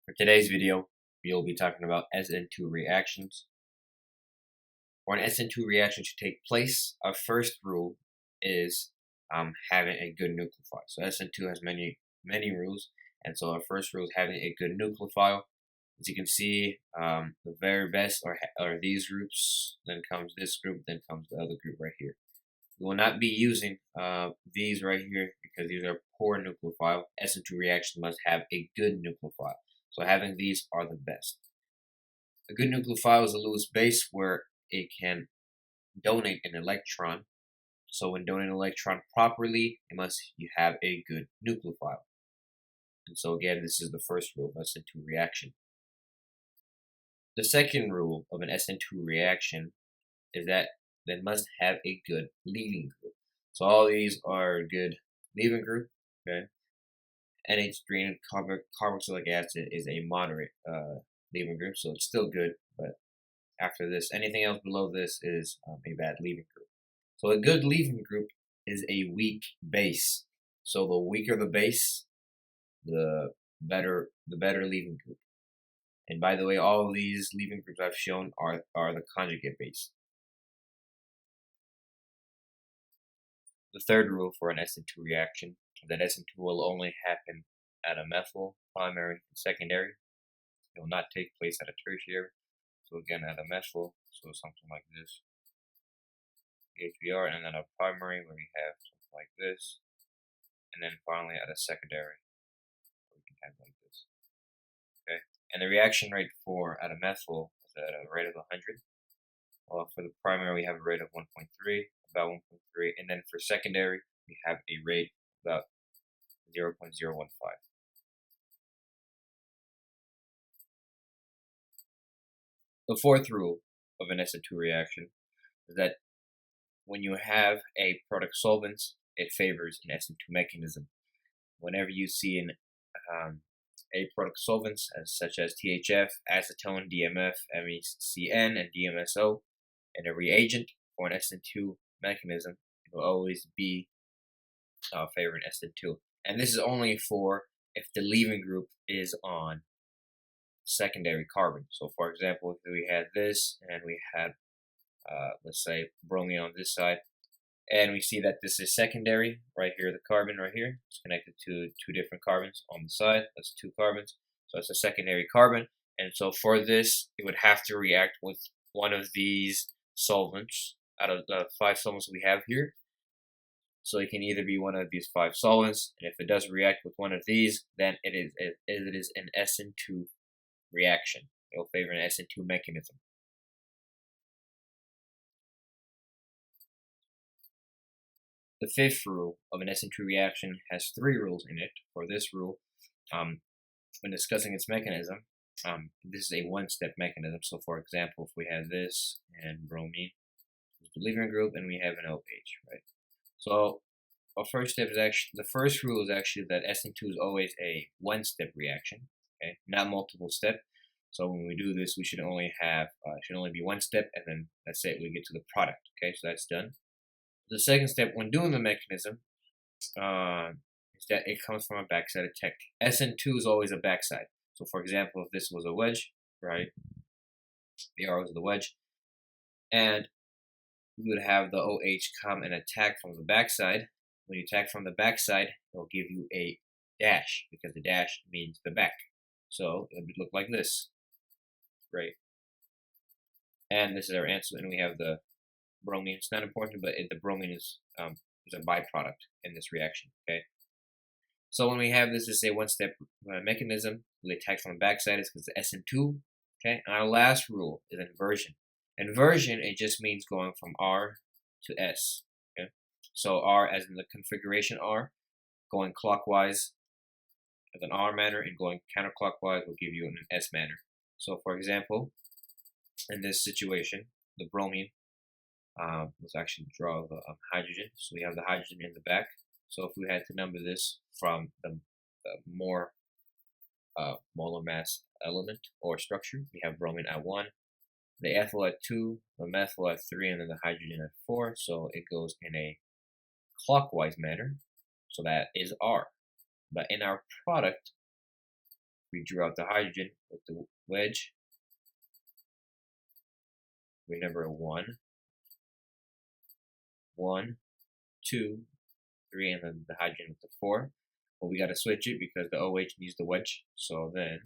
For today's video, we'll be talking about SN2 reactions. For an SN2 reaction to take place, our first rule is having a good nucleophile. So SN2 has many rules, and so our first rule is having a good nucleophile. As you can see, the very best are these groups, then comes this group, then comes the other group right here. We will not be using these right here because these are poor nucleophile. SN2 reaction must have a good nucleophile. So having these are the best. A good nucleophile is a Lewis base where it can donate an electron. So when donating an electron properly, you have a good nucleophile. And so again, this is the first rule of SN2 reaction. The second rule of an SN2 reaction is that they must have a good leaving group. So all these are good leaving group. Okay. NH3 carboxylic acid is a moderate leaving group, so it's still good, but after this, anything else below this is a bad leaving group. So a good leaving group is a weak base. So the weaker the base, the better leaving group. And by the way, all of these leaving groups I've shown are the conjugate base. The third rule for an SN2 reaction is that SN2 will only happen at a methyl, primary, and secondary. It will not take place at a tertiary. So again, at a methyl, so something like this, HBr, and then a primary where we have something like this, and then finally at a secondary, we can have like this. Okay, and the reaction rate for at a methyl is at a rate of 100. Well, for the primary, we have a rate of 1.3, about 1.3, and then for secondary, we have a rate of about 0.015. The fourth rule of an SN2 reaction is that when you have Aprotic Solvents, it favors an SN2 mechanism. Whenever you see an Aprotic Solvents, such as THF, acetone, DMF, MECN, and DMSO, and a reagent for an SN2 mechanism, it will always be favoring SN2. And this is only for if the leaving group is on secondary carbon. So for example, if we had this and we had let's say bromine on this side, and we see that this is secondary right here, the carbon right here, it's connected to two different carbons on the side. That's two carbons, so it's a secondary carbon. And so for this, it would have to react with one of these solvents out of the 5 solvents we have here. So it can either be one of these 5 solvents, and if it does react with one of these, then it is an SN2 reaction. It will favor an SN2 mechanism. The fifth rule of an SN2 reaction has 3 rules in it. For this rule, when discussing its mechanism, this is a one-step mechanism. So for example, if we have this and bromine, the leaving group, and we have an OH, right? So our first step is the first rule is actually that SN2 is always a one-step reaction, okay, not multiple step. So when we do this, we should only be one step, and then that's it. We get to the product. Okay, so that's done. The second step, when doing the mechanism, is that it comes from a backside attack. SN2 is always a backside. So for example, if this was a wedge, right, the R was the wedge, and we would have the OH come and attack from the backside. When you attack from the backside, it will give you a dash, because the dash means the back. So it would look like this, right? And this is our answer, and we have the bromine. It's not important, but the bromine is a byproduct in this reaction, okay? So when we have this is a one-step mechanism, we attack from the backside, is because it's SN2, okay? And our last rule is inversion. Inversion, it just means going from R to S, okay? So R as in the configuration R, going clockwise as an R manner, and going counterclockwise will give you an S manner. So for example, in this situation, the bromine, let's actually draw the hydrogen. So we have the hydrogen in the back. So if we had to number this from the more molar mass element or structure, we have bromine at 1, the ethyl at 2, the methyl at 3, and then the hydrogen at 4. So it goes in a clockwise manner. So that is R. But in our product, we drew out the hydrogen with the wedge. We number 1, 1, 2, 3, and then the hydrogen with the 4. But we got to switch it because the OH needs the wedge. So then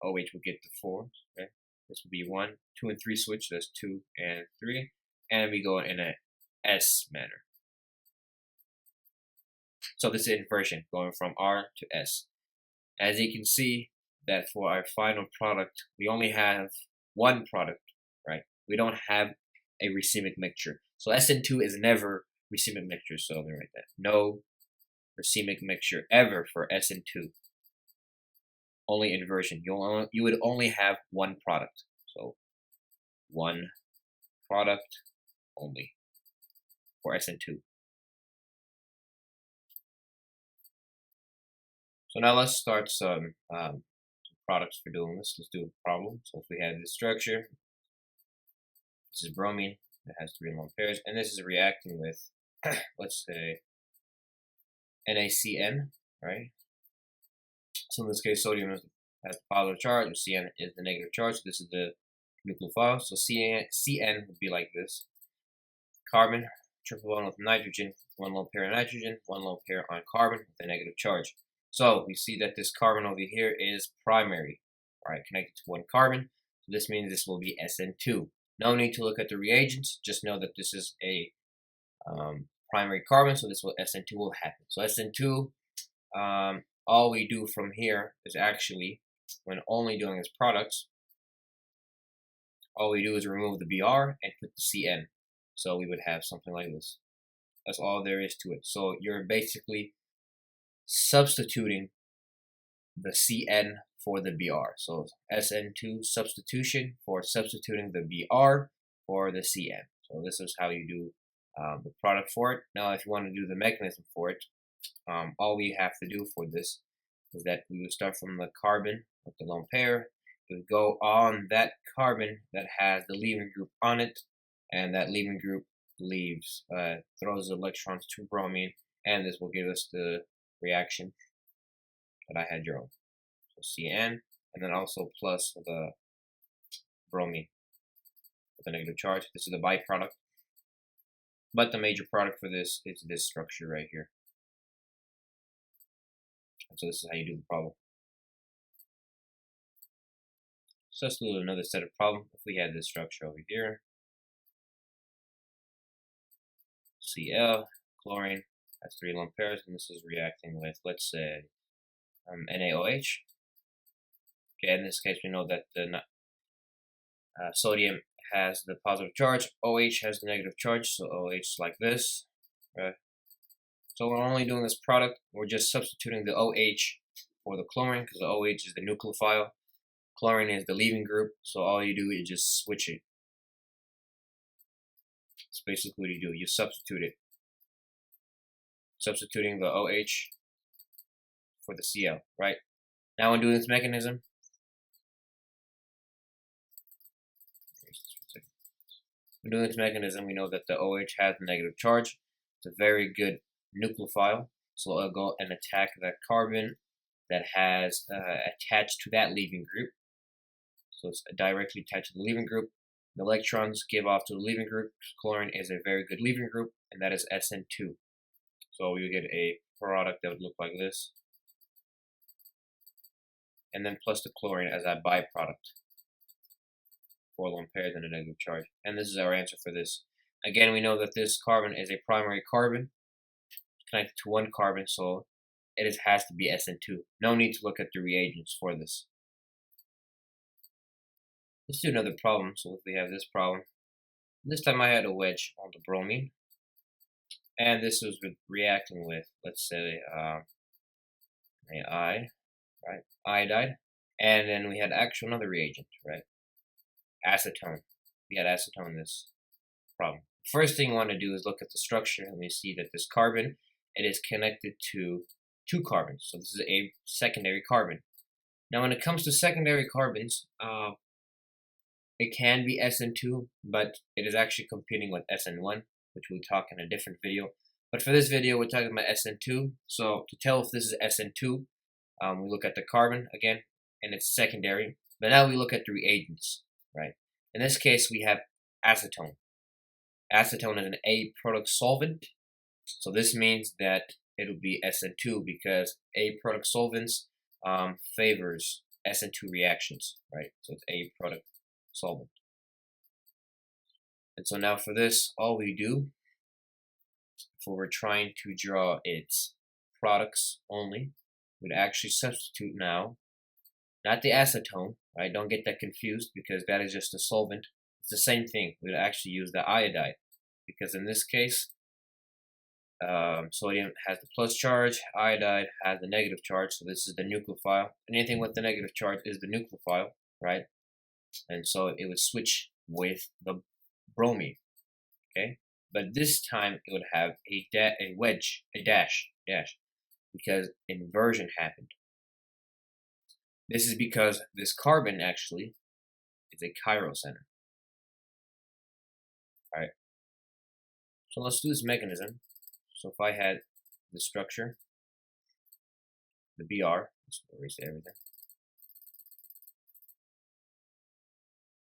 OH will get the 4. Okay, this will be 1, 2, and 3 switch. That's 2 and 3, and we go in a S manner. So this is inversion, going from R to S. As you can see, that for our final product, we only have one product, right? We don't have a racemic mixture. So SN2 is never racemic mixture. So let me write that. No racemic mixture ever for SN2. Only inversion. You would only have one product. So one product only for SN2. So now let's start some products for doing this. Let's do a problem. So if we have this structure, this is bromine. It has 3 lone pairs, and this is reacting with, let's say, NaCN, right? So in this case, sodium has the positive charge, and Cn is the negative charge. So this is the nucleophile. So Cn would be like this: carbon, triple bond with nitrogen, 1 lone pair of nitrogen, 1 lone pair on carbon with a negative charge. So we see that this carbon over here is primary, right, connected to 1 carbon. So this means this will be SN2. No need to look at the reagents. Just know that this is a primary carbon, so this will SN2 will happen. So SN2, all we do from here is actually, when only doing this products, all we do is remove the Br and put the Cn. So we would have something like this. That's all there is to it. So you're basically substituting the Cn for the Br. So SN2 substitution for substituting the Br for the Cn. So this is how you do the product for it. Now if you want to do the mechanism for it, all we have to do for this is that we would start from the carbon with the lone pair. We would go on that carbon that has the leaving group on it, and that leaving group leaves, throws electrons to bromine, and this will give us the reaction that I had drawn. So Cn, and then also plus the bromine with a negative charge. This is the byproduct. But the major product for this is this structure right here. So this is how you do the problem. So let's do another set of problem. If we had this structure over here, Cl, chlorine, has 3 lone pairs, and this is reacting with, let's say, NaOH. Okay, in this case, we know that the sodium has the positive charge, OH has the negative charge, so OH is like this, right? So we're only doing this product, we're just substituting the OH for the chlorine, because the OH is the nucleophile, chlorine is the leaving group, so all you do is just switch it. That's basically what you do, you substitute it. Substituting the OH for the Cl, right? Now when doing this mechanism, we know that the OH has a negative charge. It's a very good nucleophile, so it'll go and attack that carbon that has attached to that leaving group. So it's directly attached to the leaving group. The electrons give off to the leaving group. Chlorine is a very good leaving group, and that is SN2. So we would get a product that would look like this. And then plus the chlorine as a byproduct. 4 lone pairs and a negative charge. And this is our answer for this. Again, we know that this carbon is a primary carbon connected to 1 carbon, so it has to be SN2. No need to look at the reagents for this. Let's do another problem. So if we have this problem, this time I had a wedge on the bromine. And this was reacting with, let's say, iodide. And then we had actual another reagent, right? Acetone. We had acetone in this problem. First thing you want to do is look at the structure, and we see that this carbon, it is connected to 2 carbons. So this is a secondary carbon. Now when it comes to secondary carbons, it can be SN2, but it is actually competing with SN1, which we'll talk in a different video. But for this video, we're talking about SN2. So to tell if this is SN2, We look at the carbon again, and it's secondary. But now we look at the reagents, right? In this case, we have acetone. Acetone is an Aprotic solvent, so this means that it will be SN2 because Aprotic solvents favors SN2 reactions, right? So it's Aprotic solvent. And so now for this, all we do, for we're trying to draw its products only, we'd actually substitute now, not the acetone, right? Don't get that confused because that is just a solvent. It's the same thing. We'd actually use the iodide because in this case, sodium has the plus charge, iodide has the negative charge, so this is the nucleophile. Anything with the negative charge is the nucleophile, right? And so it would switch with the bromine, okay? But this time it would have a dash, because inversion happened. This is because this carbon actually is a chiral center. Alright, so let's do this mechanism. So if I had the structure, the BR, let's erase everything.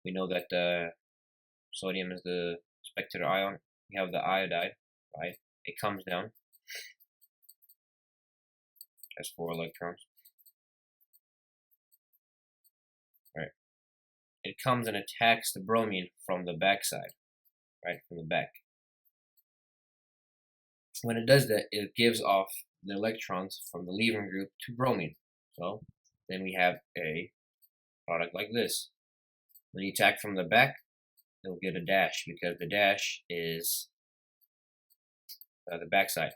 We know that sodium is the spectator ion. We have the iodide, right? It comes down, has 4 electrons. Right. It comes and attacks the bromine from the backside, right? From the back. When it does that, it gives off the electrons from the leaving group to bromine. So then we have a product like this. When you attack from the back, it'll get a dash because the dash is the backside.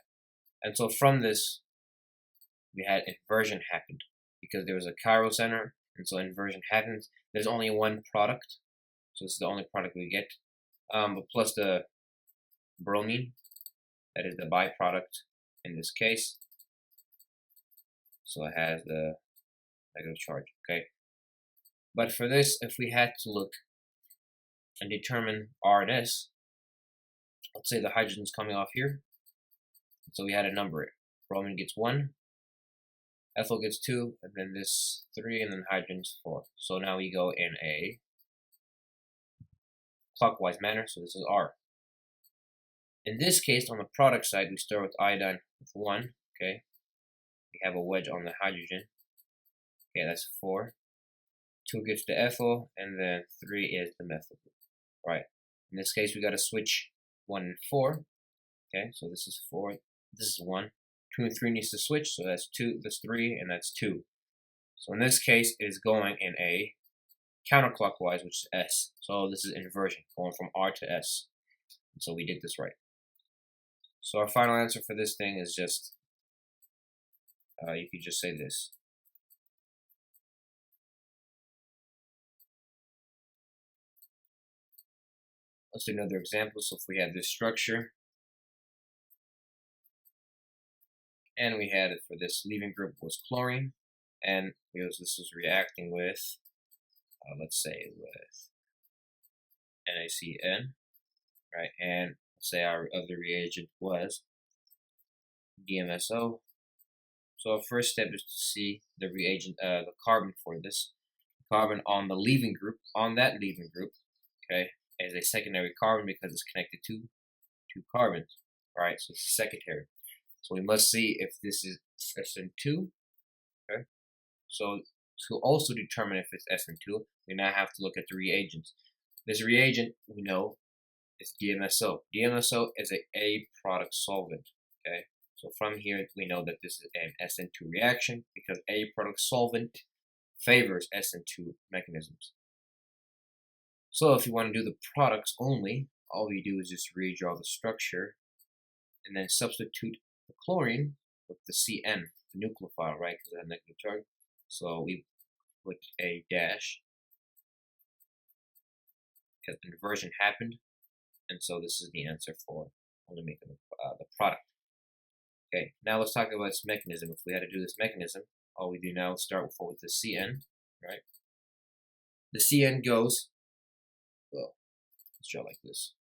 And so from this, we had inversion happened because there was a chiral center, and so inversion happens. There's only one product, so this is the only product we get. But plus the bromine, that is the byproduct in this case. So it has the negative charge, okay? But for this, if we had to look and determine R and S, let's say the hydrogen's coming off here. So we had to number it. Bromine gets 1, ethyl gets 2, and then this 3, and then hydrogen's 4. So now we go in a clockwise manner, so this is R. In this case, on the product side, we start with iodine with 1, okay? We have a wedge on the hydrogen. Okay, that's 4. 2 gets the ethyl, and then 3 is the methyl. Right. In this case, we got to switch 1 and 4. Okay, so this is 4, this is 1. 2 and 3 needs to switch, so that's 2, that's 3, and that's 2. So in this case, it is going in a counterclockwise, which is S. So this is inversion, going from R to S. And so we did this right. So our final answer for this thing is just, you could just say this. Let's do another example. So if we had this structure, and we had it for this leaving group was chlorine, and because this was reacting with, let's say with NaCN, right? And let's say our other reagent was DMSO. So our first step is to see the reagent, the carbon for this. Carbon on the leaving group, on that leaving group, okay, is a secondary carbon because it's connected to 2 carbons. Alright, so it's secondary. So we must see if this is SN2. Okay. So to also determine if it's SN2, we now have to look at the reagents. This reagent we know is DMSO. DMSO is an Aprotic solvent. Okay. So from here we know that this is an SN2 reaction because Aprotic solvent favors SN2 mechanisms. So if you want to do the products only, all we do is just redraw the structure and then substitute the chlorine with the CN, the nucleophile, right? Because it has a negative charge. So we put a dash because inversion happened, and so this is the answer for only making the product. Okay, now let's talk about its mechanism. If we had to do this mechanism, all we do now is start with the CN, right? The CN goes, well, let's draw like this.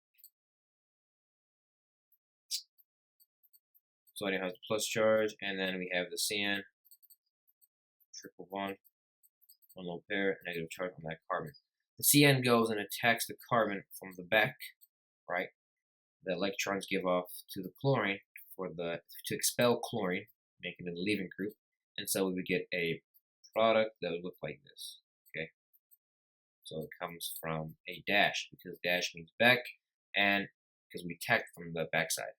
Sodium has the plus charge, and then we have the CN triple bond, one lone pair, negative charge on that carbon. The CN goes and attacks the carbon from the back, right? The electrons give off to the chlorine to expel chlorine, making it a leaving group, and so we would get a product that would look like this. Okay, so it comes from a dash because dash means back, and because we tacked from the backside.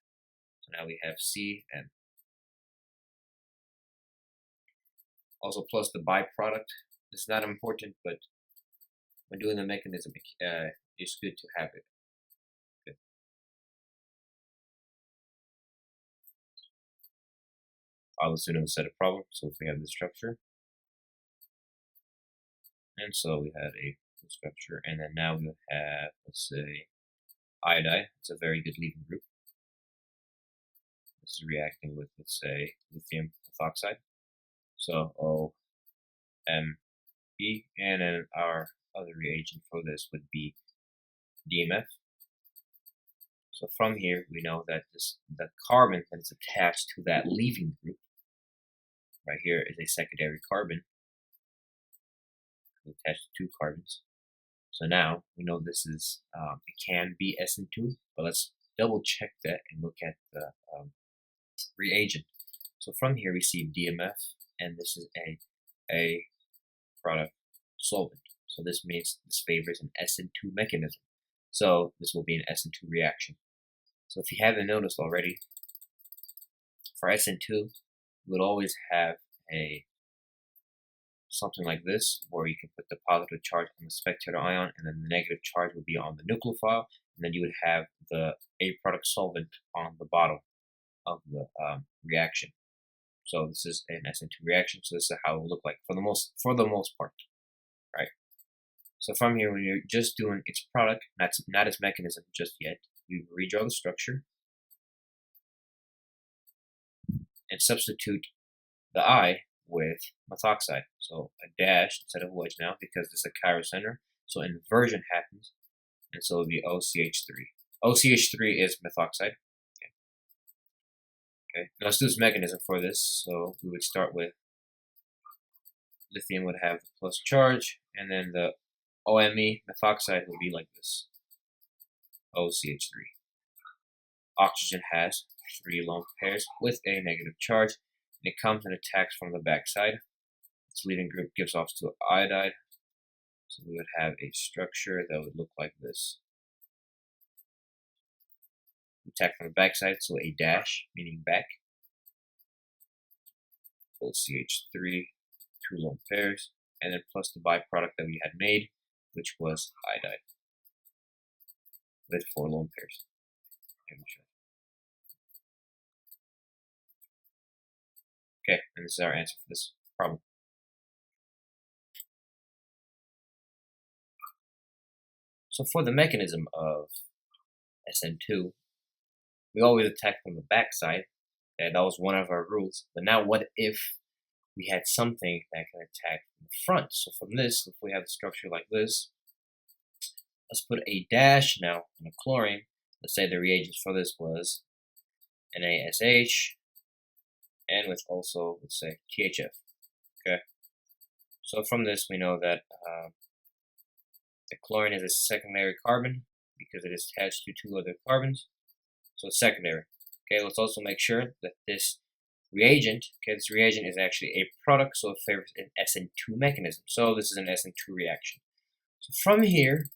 So now we have CN. Also plus the byproduct. It's not important, but when doing the mechanism, it's good to have it. Good. I'll assume a set of problems. So if we have this structure, and so we have a structure, and then now we have, let's say, iodide. It's a very good leaving group. This is reacting with, let's say, lithium methoxide. So OMe, and then our other reagent for this would be DMF. So from here, we know that the carbon that is attached to that leaving group right here is a secondary carbon attached to two carbons. So now we know this is it can be SN2, but let's double check that and look at the reagent. So from here we see DMF, and this is a product solvent. So this means this favors an SN2 mechanism. So this will be an SN2 reaction. So if you haven't noticed already, for SN2, we'll always have something like this, where you can put the positive charge on the spectator ion, and then the negative charge would be on the nucleophile, and then you would have the Aprotic solvent on the bottom of the reaction. So this is an SN2 reaction. So this is how it will look like for the most part, right? So from here, when you're just doing its product, not its mechanism just yet, you redraw the structure and substitute the I with methoxide. So a dash instead of wedge now, because this is a chiral center. So inversion happens, and so it'll be OCH3. OCH3 is methoxide. Okay. Now let's do this mechanism for this. So we would start with lithium would have the plus charge, and then the OMe methoxide would be like this. OCH3. Oxygen has 3 lone pairs with a negative charge, and it comes and attacks from the backside. Its leading group gives off to iodide, so we would have a structure that would look like this. Attack from the backside, so a dash meaning back. OCH3, 2 lone pairs, and then plus the byproduct that we had made, which was iodide with 4 lone pairs. Okay, and this is our answer for this problem. So for the mechanism of SN2, we always attack from the backside, and that was one of our rules. But now what if we had something that can attack from the front? So from this, if we have a structure like this, let's put a dash now on a chlorine. Let's say the reagents for this was NaSH, and with also, let's say, THF. Okay. So from this, we know that the chlorine is a secondary carbon because it is attached to 2 other carbons. So it's secondary. Okay, let's also make sure that this reagent is actually a product, so it favors an SN2 mechanism. So this is an SN2 reaction. So from here,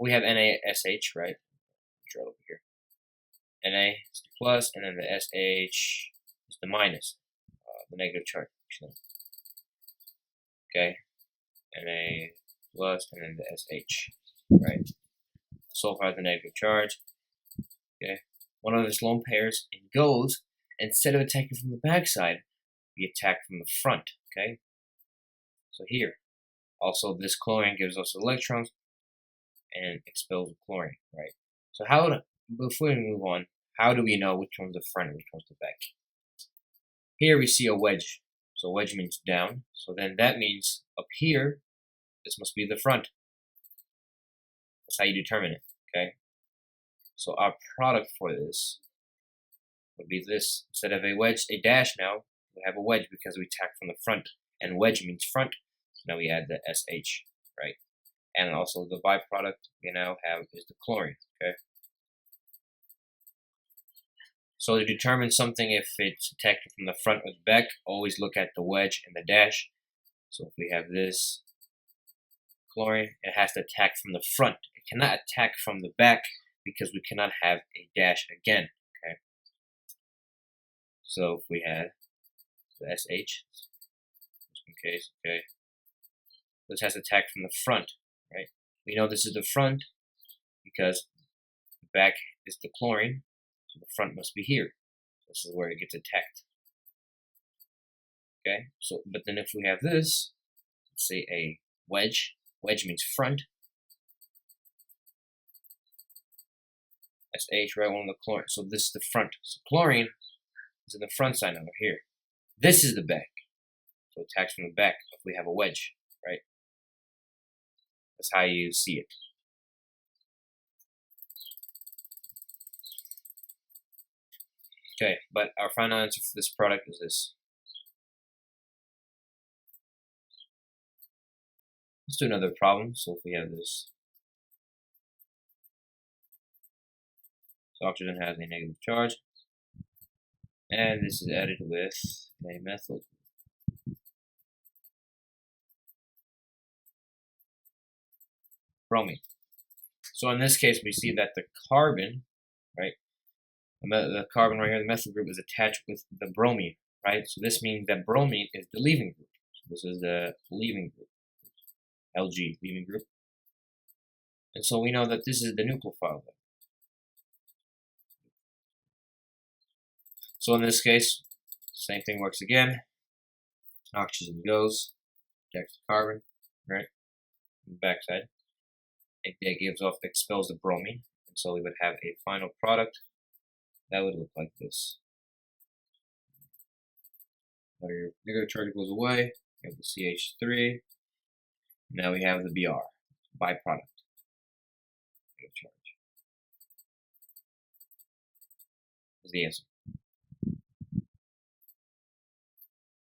we have NaSH, right? Draw it over here. Na is the plus, and then the SH is the minus, the negative charge. Okay, Na plus, and then the SH, right? Sulfur has the negative charge. Okay, one of its lone pairs, and goes, instead of attacking from the backside, we attack from the front. Okay, so here, also this chlorine gives us electrons and expels the chlorine, right? So before we move on, how do we know which one's the front and which one's the back? Here we see a wedge. So wedge means down. So then that means up here, this must be the front. That's how you determine it, okay? So our product for this would be this. Instead of a wedge, a dash now, we have a wedge because we tack from the front, and wedge means front. So now we add the SH, right? And also the byproduct we now have is the chlorine, okay? So to determine something if it's attacked from the front or the back, always look at the wedge and the dash. So if we have this chlorine, it has to attack from the front. It cannot attack from the back because we cannot have a dash again, okay? So if we had the SH, just in case, okay, this has to attack from the front, right? We know this is the front because the back is the chlorine, so the front must be here. This is where it gets attacked. Okay, so but then if we have this, let's say a wedge means front. SH, right, one of the chlorine. So this is the front. So chlorine is in the front side over here. This is the back. So it attacks from the back if we have a wedge, right? That's how you see it. Okay, but our final answer for this product is this. Let's do another problem. So if we have this, so oxygen has a negative charge, and this is added with a methyl. Bromine. So in this case, we see that the carbon, right, the carbon right here, the methyl group, is attached with the bromine, right? So this means that bromine is the leaving group. So this is the leaving group, LG, leaving group. And so we know that this is the nucleophile. So in this case, same thing works again. Oxygen goes, attacks the carbon, right? On the backside. It gives off, expels the bromine, and so we would have a final product that would look like this. Now your negative charge goes away, you have the CH3, now we have the Br, byproduct, negative charge. Is the answer.